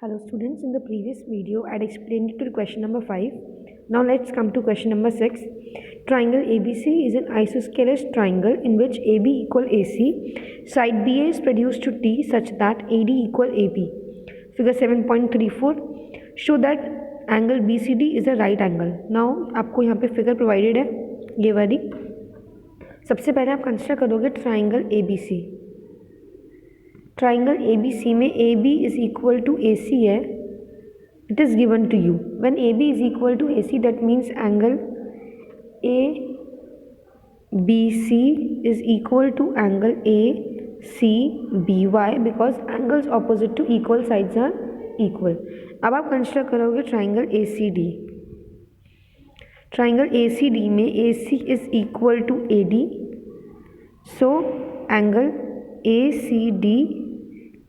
Hello students, in the previous video I had explained to question number 5. Now let's come to question number 6. Triangle ABC is an isosceles triangle in which AB equal AC. Side BA is produced to T such that AD equal AB. Figure 7.34 show that angle BCD is a right angle. Now आपको यहाँ पे figure provided है ये वाली. सबसे पहले आप consider करोगे ट्राइंगल ABC. ट्राइंगल ABC में AB is equal to AC है. It is given to you. When AB is equal to AC that means angle ABC is equal to angle ACBY because angles opposite to equal sides are equal. अब आप consider करोगे triangle ACD. Triangle ACD में AC is equal to AD. So angle ACD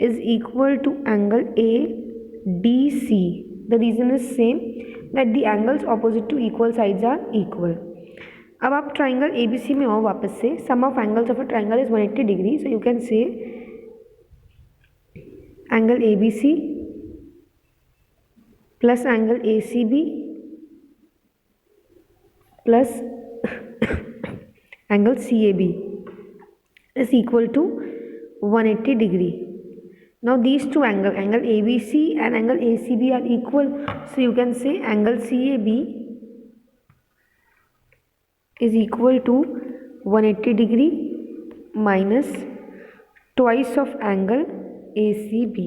is equal to angle ADC. The reason is same that the angles opposite to equal sides are equal. अब आप triangle ABC में आओ वापस से. Sum of angles of a triangle is 180 degree. So you can say angle ABC plus angle ACB plus angle CAB is equal to 180 degree. Now these two angle ABC and angle ACB are equal. So you can say angle CAB is equal to 180 degree minus twice of angle ACB.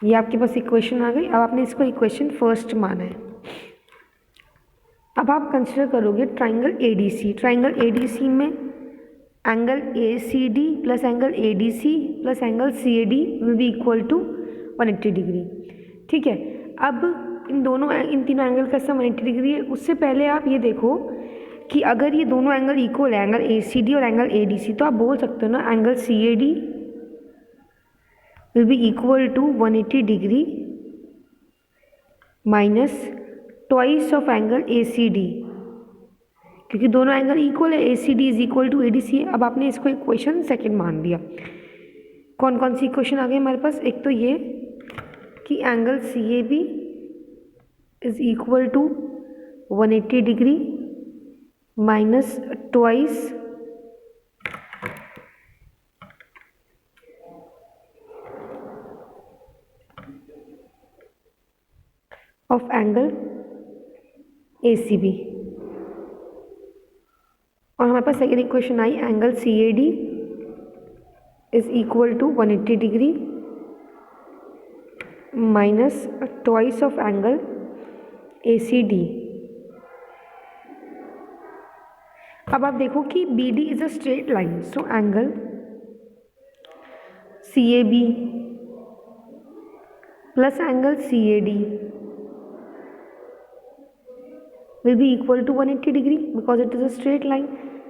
ये आपके पास equation आ गई. अब आपने इसको equation first माना है. अब आप कंसिडर करोगे ट्राइंगल ADC. ट्राइंगल ADC में angle ACD plus angle ADC plus angle CAD will be equal to 180 degree. ठीक है. अब इन तीनों एंगल का सम 180 डिग्री है. उससे पहले आप ये देखो कि अगर ये दोनों एंगल इक्वल है, एंगल ACD और एंगल ADC, तो आप बोल सकते हो ना angle CAD will be equal to 180 degree minus twice of angle ACD, क्योंकि दोनों एंगल इक्वल है. ACD is equal to ADC है. अब आपने इसको इक्वेशन सेकंड मान लिया. कौन कौन सी इक्वेशन आ गई हमारे पास? एक तो ये कि angle CAB is equal to 180 degree minus twice of angle ACB. और हमारे पास second equation I angle CAD is equal to 180 degree minus twice of angle ACD. अब आप देखो कि BD is a straight line. So angle CAB plus angle CAD will be equal to 180 degree because it is a straight line.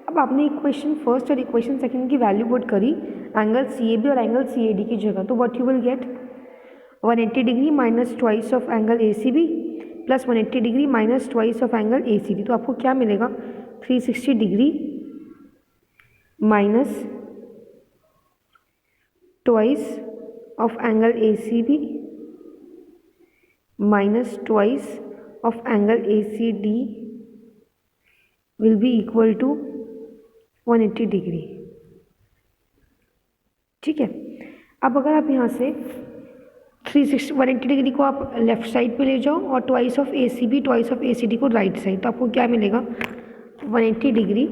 अब आपने equation first और equation second की value put करी angle CAB और एंगल CAD की जगह, तो what you will get 180 degree minus twice of angle ACB plus 180 degree minus twice of angle ACD. तो आपको क्या मिलेगा? 360 degree minus twice of angle ACB minus twice of angle ACD will be equal to 180 degree. ठीक है. अब अगर आप यहाँ से 180 डिग्री को आप लेफ्ट साइड पे ले जाओ और twice of ACB twice of ACD को राइट साइड, तो आपको क्या मिलेगा? 180 degree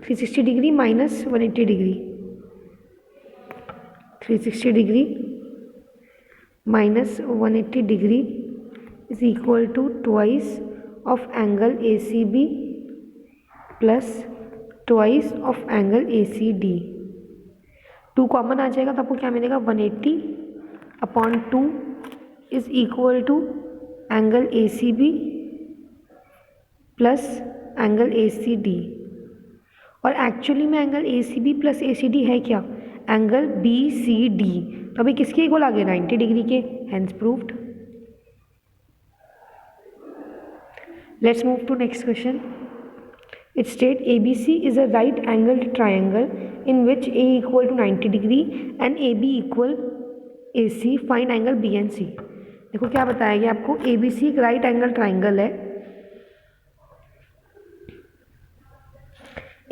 360 degree minus 180 degree 360 degree minus 180 degree is equal to twice of angle ACB plus twice of angle ACD. 2 common आ जाएगा तो आपको क्या मिलेगा? 180 upon 2 is equal to angle ACB plus angle ACD. और एक्चुअली में एंगल ACB प्लस ACD है क्या? Angle BCD. तो अभी किसके इक्वल आ गए? 90 डिग्री के. Hence proved. Let's move to next question. It states ABC is a right angled triangle in which A equal to 90 degree and AB equal A C, find angle B and C. देखो क्या बताया गया आपको, ए B सी एक right angle triangle है,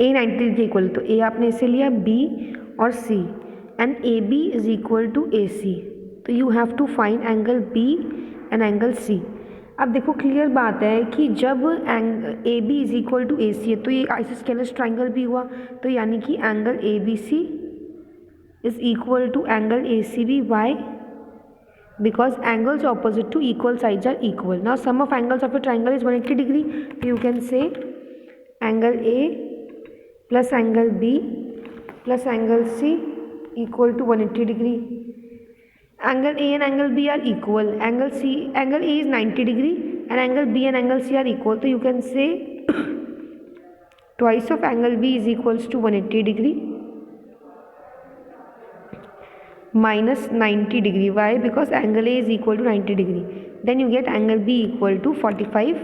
ए 90 degree equal, तो ए आपने इसे लिया, बी और C, and A B is equal to A C, तो you have to find angle B and angle C. अब देखो क्लियर बात है कि जब A B is equal to A C है तो ये आइसोस्केलस ट्राइंगल भी हुआ, तो यानी कि angle A B C is equal to angle A C B, why? Because angles opposite to equal sides are equal. Now sum of angles of a triangle is 180 degree. So you can say angle A plus angle B plus angle C equal to 180 degree. Angle A and angle B are equal. Angle A is 90 degree and angle B and angle C are equal. So you can say twice of angle B is equals to 180 degree minus 90 degree. Why? Because angle A is equal to 90 degree. Then you get angle B equal to 45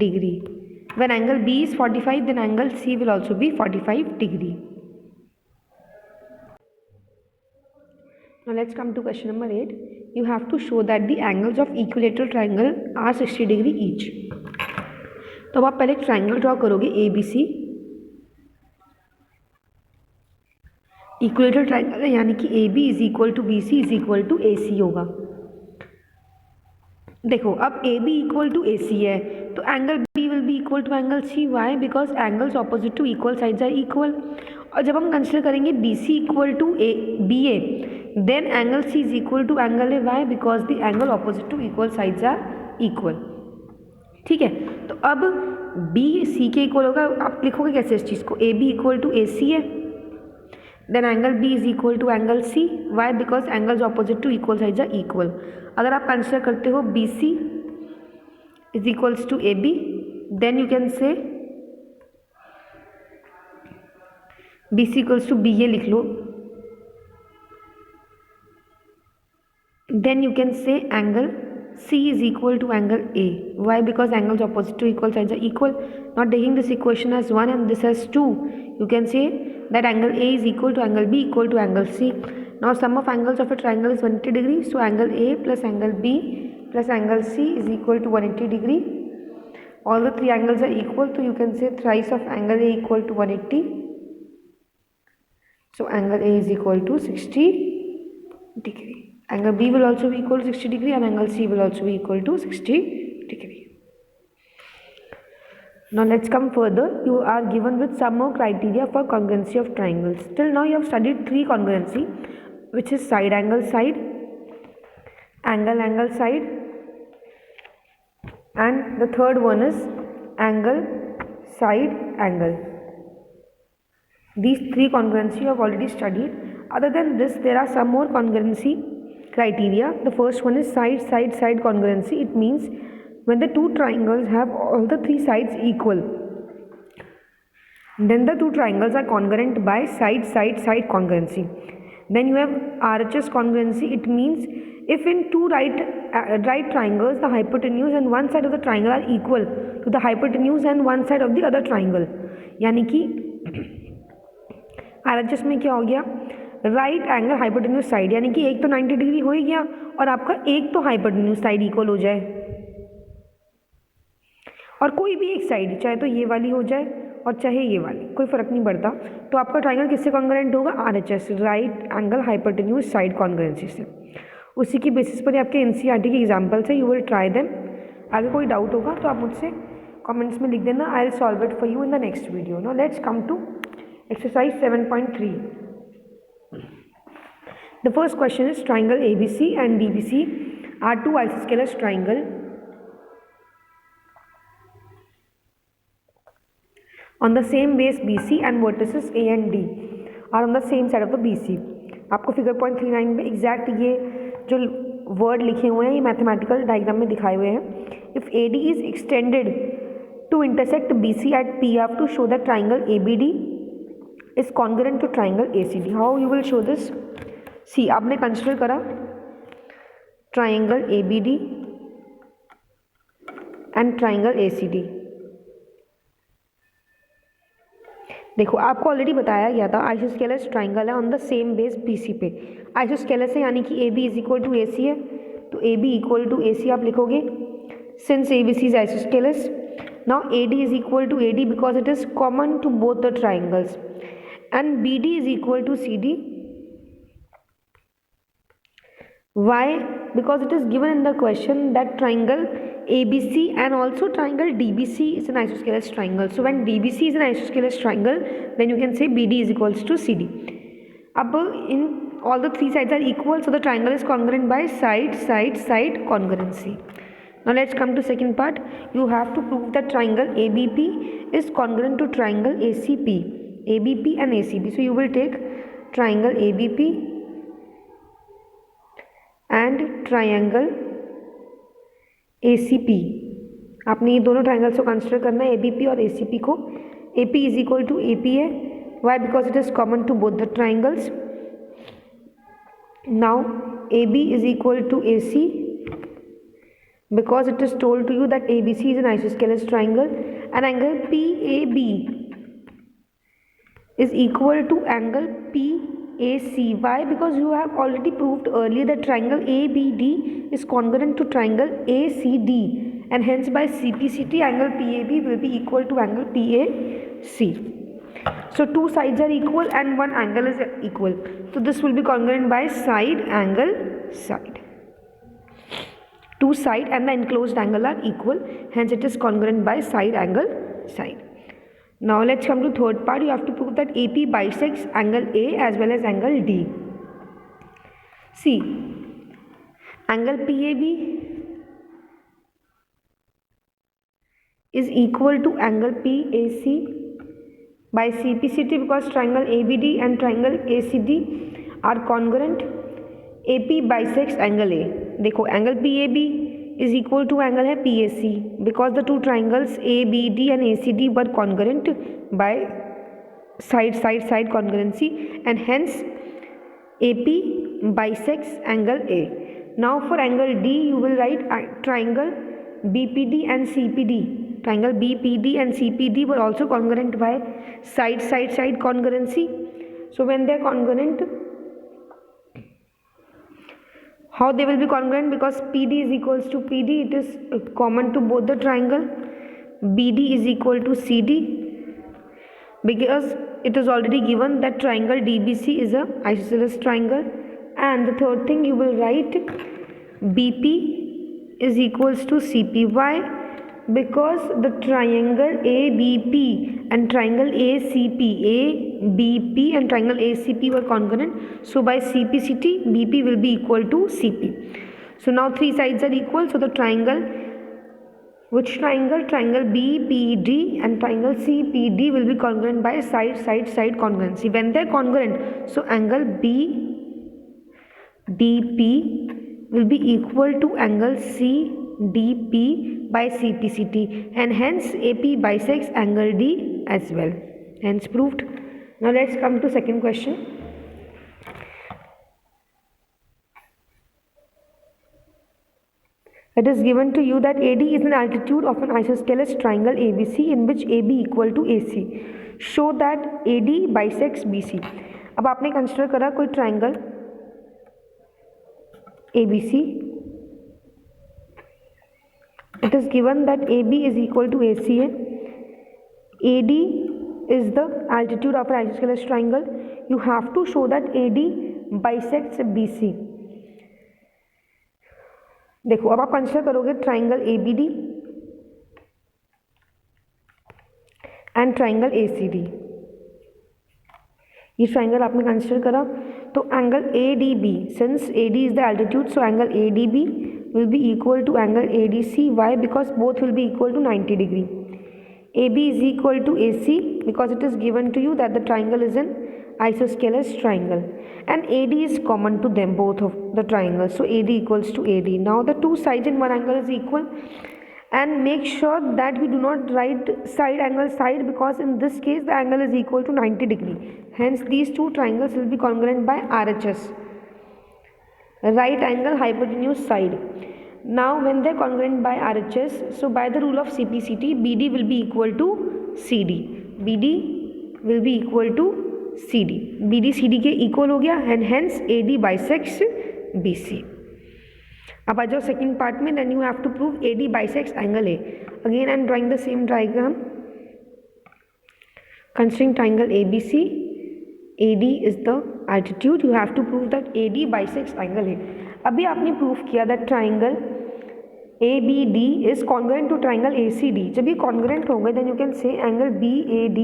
degree. When angle B is 45, then angle C will also be 45 degree. Now let's come to question number 8. You have to show that the angles of equilateral triangle are 60 degree each. तो अब आप पहले एक triangle draw करोगे A B C, equilateral triangle है, यानी कि A B is equal to B C is equal to A C होगा। देखो अब A B equal to A C है तो angle B will be equal to angle C, why? Because angles opposite to equal sides are equal. और जब हम consider करेंगे B C equal to A B A, then angle C is equal to angle A, why? Because the angle opposite to equal sides are equal. ठीक है, तो अब B C के equal होगा, आप लिखोगे कैसे इस चीज़ को, A B equal to A C है, then angle B is equal to angle C, why? Because angles opposite to equal sides are equal. अगर आप कंसिडर करते हो B C is equals to A B, then you can say B C equals to B, ये लिख लो, then you can say angle C is equal to angle A. Why? Because angles opposite to equal sides are equal. Now taking this equation as 1 and this as 2, you can say that angle A is equal to angle B equal to angle C. Now sum of angles of a triangle is 180 degree. So angle A plus angle B plus angle C is equal to 180 degree. All the three angles are equal, so you can say thrice of angle A equal to 180. So angle A is equal to 60 degree. Angle B will also be equal to 60 degree and angle C will also be equal to 60 degree. Now let's come further. You are given with some more criteria for congruency of triangles. Till now you have studied three congruency, which is side angle side, angle side, and the third one is angle side angle. These three congruency you have already studied. Other than this, there are some more congruency criteria. The first one is side congruency. It means when the two triangles have all the three sides equal, then the two triangles are congruent by side congruency. Then you have RHS congruency. It means if in two right triangles the hypotenuse and one side of the triangle are equal to the hypotenuse and one side of the other triangle, यानी कि RHS में क्या हो गया, right angle hypotenuse side, यानी कि एक तो 90 डिग्री हो ही गया और आपका एक तो हाइपोटेन्यूज साइड इक्वल हो जाए, और कोई भी एक साइड, चाहे तो ये वाली हो जाए और चाहे ये वाली, कोई फर्क नहीं पड़ता, तो आपका ट्राइंगल किससे कॉन्ग्रुएंट होगा, RHS, right angle hypotenuse side congruency से। उसी की बेसिस पर आपके एनसीईआरटी के एग्जाम्पल्स है, यू विल ट्राई देम। अगर कोई डाउट होगा तो आप मुझसे कमेंट्स में लिख देना, I will solve it for you in the next video. Now let's come to exercise 7.3. The first question is triangle ABC and DBC are two isosceles triangle on the same base BC and vertices A and D are on the same side of the BC. आपको figure 0.39 में exact ये जो word लिखे हुए हैं ये mathematical diagram में दिखाए हुए हैं. If AD is extended to intersect BC at P, you have to show that triangle ABD is congruent to triangle ACD. How you will show this? See, आपने कंसिडर करा triangle ABD and triangle ACD. देखो आपको already बताया गया था isosceles triangle है on the same base BC पे। Isosceles है यानी कि AB is equal to AC है, तो AB इक्वल टू AC आप लिखोगे since ABC is isosceles. Now AD is equal to AD because it is common to both the triangles and BD is equal to CD. Why? Because it is given in the question that triangle ABC and also triangle DBC is an isosceles triangle. So when DBC is an isosceles triangle, then you can say BD is equals to CD. अब in all the three sides are equal, so the triangle is congruent by side, side, side congruency. Now let's come to second part. You have to prove that triangle ABP is congruent to triangle ACP. ABP and ACP. So you will take triangle ABP and triangle ACP. आपने ये दोनों triangles को consider करना है ABP और ACP को. AP is equal to AP है. Why? Because it is common to both the triangles. Now AB is equal to AC because it is told to you that ABC is an isosceles triangle and angle PAB is equal to angle PAC. Why? Because you have already proved earlier that triangle ABD is congruent to triangle ACD and hence by CPCT angle PAB will be equal to angle PAC. So two sides are equal and one angle is equal. So this will be congruent by side angle side. Two side and the enclosed angle are equal, hence it is congruent by side angle side. Now let's come to third part. You have to prove that AP bisects angle A as well as angle D. See, angle PAB is equal to angle PAC by CPCT because triangle ABD and triangle ACD are congruent. AP bisects angle A. देखो angle PAB is equal to angle है PAC because the two triangles ABD and ACD were congruent by side side side congruency and hence AP bisects angle A. Now for angle D you will write triangle BPD and CPD. Triangle BPD and CPD were also congruent by side side side congruency. So when they are congruent, how they will be congruent? Because PD is equals to PD, it is common to both the triangle. BD is equal to CD because it is already given that triangle DBC is a isosceles triangle. And the third thing you will write BP is equals to CP. Why? Because the triangle ABP and triangle ABP and triangle ACP were congruent. So by CPCT, BP will be equal to CP. So now three sides are equal. So the triangle, which triangle? Triangle BPD and triangle CPD will be congruent by side side side congruency. When they are congruent, so angle BDP will be equal to angle CDP by CPCT and hence AP bisects angle D as well. Hence proved. Now let's come to second question. It is given to you that AD is an altitude of an isosceles triangle ABC in which AB equal to AC. Show that AD bisects BC. अब आपने consider करा कोई triangle ABC. It is given that AB is equal to AC है. AD is the altitude of an isosceles triangle. You have to show that AD bisects BC. देखो अब आप consider करोगे triangle ABD and triangle ACD. ये triangle आपने consider करा तो angle ADB, since AD is the altitude, so angle ADB will be equal to angle ADC. Why? Because both will be equal to 90 degree. AB is equal to AC because it is given to you that the triangle is an isosceles triangle and AD is common to them both of the triangles. So AD equals to AD. Now the two sides in one angle is equal and make sure that we do not write side angle side because in this case the angle is equal to 90 degree. Hence these two triangles will be congruent by RHS. Right angle hypotenuse side. Now when they are congruent by RHS, so by the rule of CPCT, BD will be equal to CD. BD will be equal to C D, B D C D के equal हो गया and hence A D bisects B C. अब आ जाओ second part में. Then you have to prove A D bisects angle A. Again I am drawing the same diagram. Considering triangle A B C, AD is the altitude. You have to prove that AD bisects angle A. अभी आपने prove किया that triangle ABD is congruent to triangle ACD. जब ये congruent होंगे then you can say angle BAD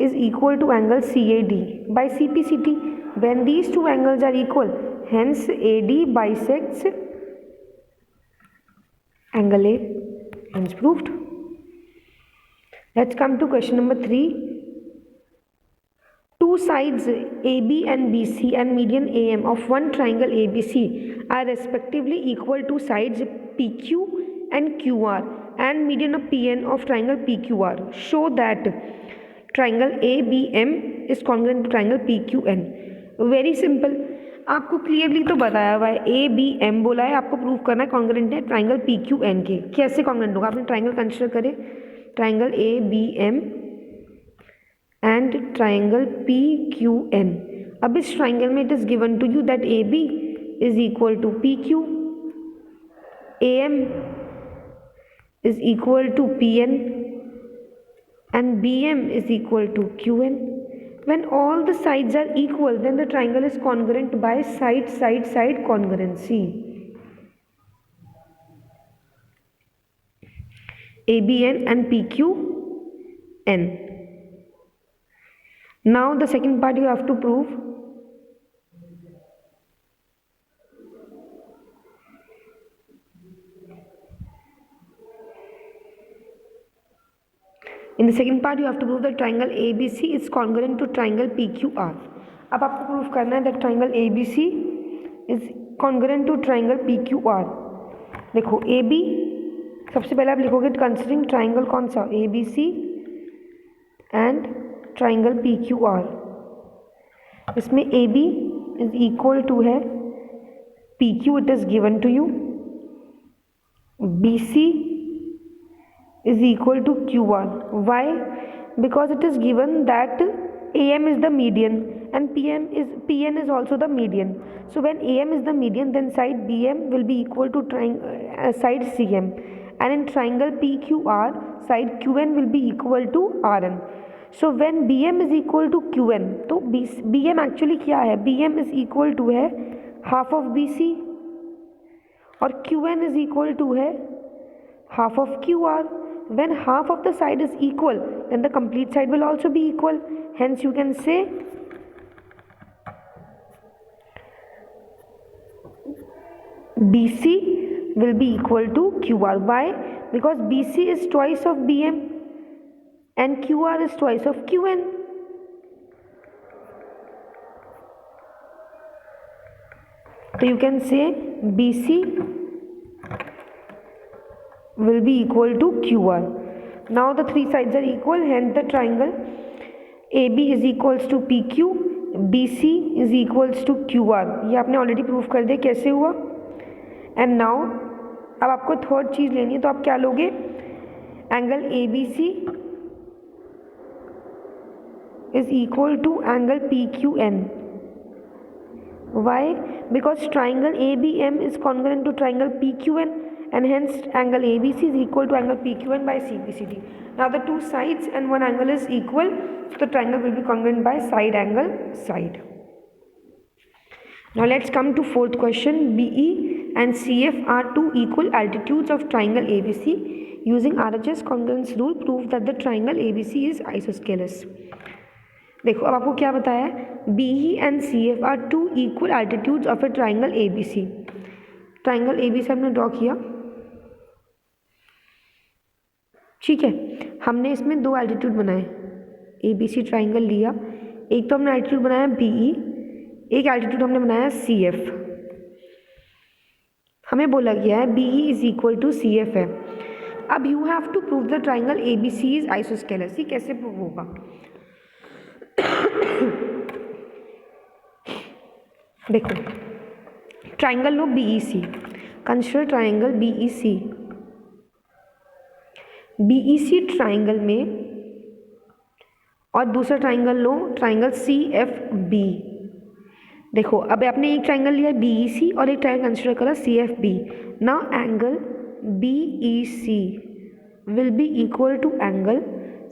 is equal to angle CAD by CPCT. When these two angles are equal, hence AD bisects angle A. Hence proved. Let's come to question number 3. Two sides AB and BC and median AM of one triangle ABC are respectively equal to sides PQ and QR and median of PN of triangle PQR. Show that triangle ABM is congruent to triangle PQN. Very simple. आपको clearly तो बताया हुआ है ABM बोला है, आपको prove करना है कॉन्ग्रेंट है ट्राइंगल PQN के. कैसे कॉन्ग्रेंट होगा? आपने ट्राइंगल कंसिडर करे triangle ABM and triangle PQN. अब इस ट्राइंगल में it is given to you that AB is equal to PQ, AM is equal to PN and BM is equal to QN. When all the sides are equal, then the triangle is congruent by side congruency. ABN and PQN. Now the second part you have to prove. In the second part you have to prove that triangle ABC is congruent to triangle PQR. अब आपको prove करना है that triangle ABC is congruent to triangle PQR. देखो AB सबसे पहले आप लिखोगे considering triangle कौन सा ABC एंड ट्राइंगल PQR. इसमें AB इज इक्वल टू है PQ, it is given to you. BC is equal to QR. Why? Because it is given that AM is the median and PN is also the median. So when AM is the median, then side BM will be equal to side CM, and in triangle PQR, side QN will be equal to RN. So when BM is equal to QN, तो BM actually क्या है? BM is equal to है half of BC और QN is equal to है half of QR. When half of the side is equal, then the complete side will also be equal. Hence you can say BC will be equal to QR. Why? Because BC is twice of BM and QR is twice of QN. So you can say BC will be equal to QR. Now the three sides are equal, hence the triangle AB is equals to PQ, BC is equals to QR. ये आपने already prove कर दिया कैसे हुआ. And now अब आपको third चीज़ लेनी है, तो आप क्या लोगे? Angle ABC is equal to angle PQN. Why? Because triangle ABM is congruent to triangle PQN and hence angle ABC is equal to angle PQN by CPCT. Now the two sides and one angle is equal, so the triangle will be congruent by side angle side. Now let's come to fourth question. BE and CF are two equal altitudes of triangle ABC. Using RHS congruence rule, prove that the triangle ABC is isosceles. देखो अब आपको क्या बताया है? BE and CF are two equal altitudes of a triangle ABC. Triangle ABC हमने draw किया, ठीक है. हमने इसमें दो एल्टीट्यूड बनाए, ABC ट्राइंगल लिया. एक तो हमने एल्टीट्यूड बनाया BE, एक एल्टीट्यूड हमने बनाया CF. हमें बोला गया है BE is equal to CF है. अब you have to prove the triangle ABC is isosceles. ये कैसे प्रूव होगा? देखो ट्राइंगल लो BEC, consider triangle BEC. BEC triangle में और दूसरा ट्राइंगल लो, ट्राइंगल CFB। देखो अब आपने एक ट्राइंगल लिया BEC और एक ट्राइंगल कंसिडर करा CFB। Now angle BEC will be equal to angle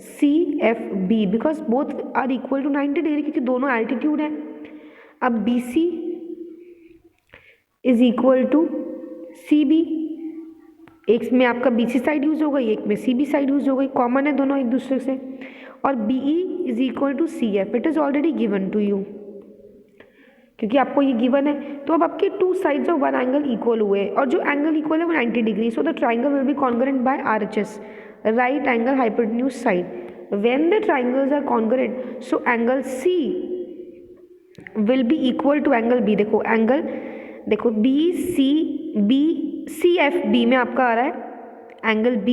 CFB because both are equal to 90 degree, क्योंकि दोनों एल्टीट्यूड है। अब BC is equal to CB, एक में आपका BC साइड यूज हो गई, एक में CB साइड यूज हो गई, कॉमन है दोनों एक दूसरे से। और BE is equal to CF, it is already given to you, क्योंकि आपको ये गिवन है। तो अब आपके two sides of one angle equal हुए और जो एंगल इक्वल है वो 90 degree, so the triangle will be congruent by RHS, right angle hypotenuse side. When the triangles are congruent so angle C will be equal to angle B। देखो angle, देखो CFB में आपका आ रहा है angle B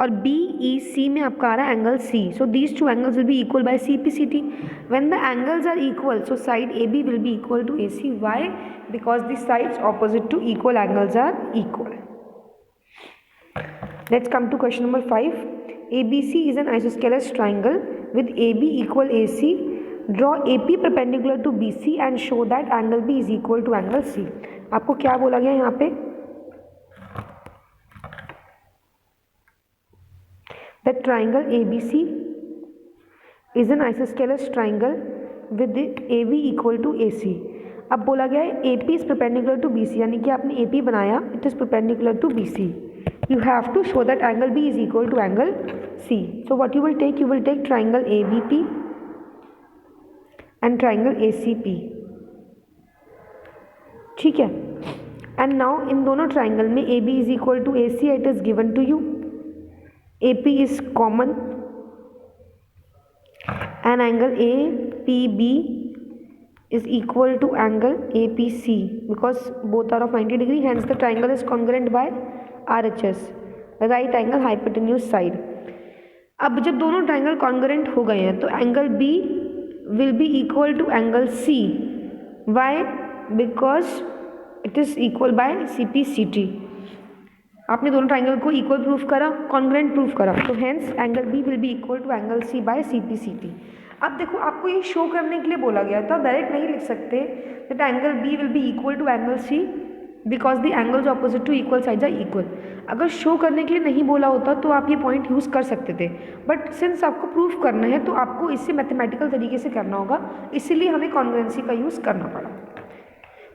और BEC में आपका आ रहा है angle C। So these two angles will be equal by CPCT। When the angles are equal so side AB will be equal to AC। Why? Because the sides opposite to equal angles are equal. Let's come to question number 5। ABC is an isosceles triangle with AB equal AC. Draw AP perpendicular to BC and show that angle B is equal to angle C. आपको क्या बोला गया यहाँ पे? The triangle ABC is an isosceles triangle with AB equal to AC. अब बोला गया है AP is perpendicular to BC, यानी कि आपने AP बनाया, it is perpendicular to BC. You have to show that angle B is equal to angle C. So what you will take? You will take triangle ABP and triangle ACP. ठीक है। And now इन दोनों triangle में AB is equal to AC, it is given to you. AP is common and angle APB is equal to angle APC because both are of 90 degree, hence the triangle is congruent by RHS, right angle hypotenuse side. अब जब दोनों triangle congruent हो गए हैं तो angle B will be equal to angle C. Why? Because it is equal by CPCT. आपने दोनों triangle को इक्वल प्रूफ करा, कॉन्ग्रुएंट प्रूफ करा, तो hence angle B will be equal to angle C by CPCT। अब देखो आपको ये शो करने के लिए बोला गया था, डायरेक्ट नहीं लिख सकते that angle B will be equal to angle C because the angles opposite to equal sides are equal. अगर शो करने के लिए नहीं बोला होता तो आप ये पॉइंट यूज़ कर सकते थे, बट सिंस आपको प्रूफ करना है तो आपको इससे मैथमेटिकल तरीके से करना होगा, इसीलिए हमें कॉन्ग्रुएंसी का यूज़ करना पड़ा।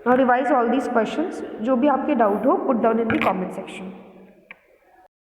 Now revise all these questions, जो भी आपके डाउट हो put down in the comment section.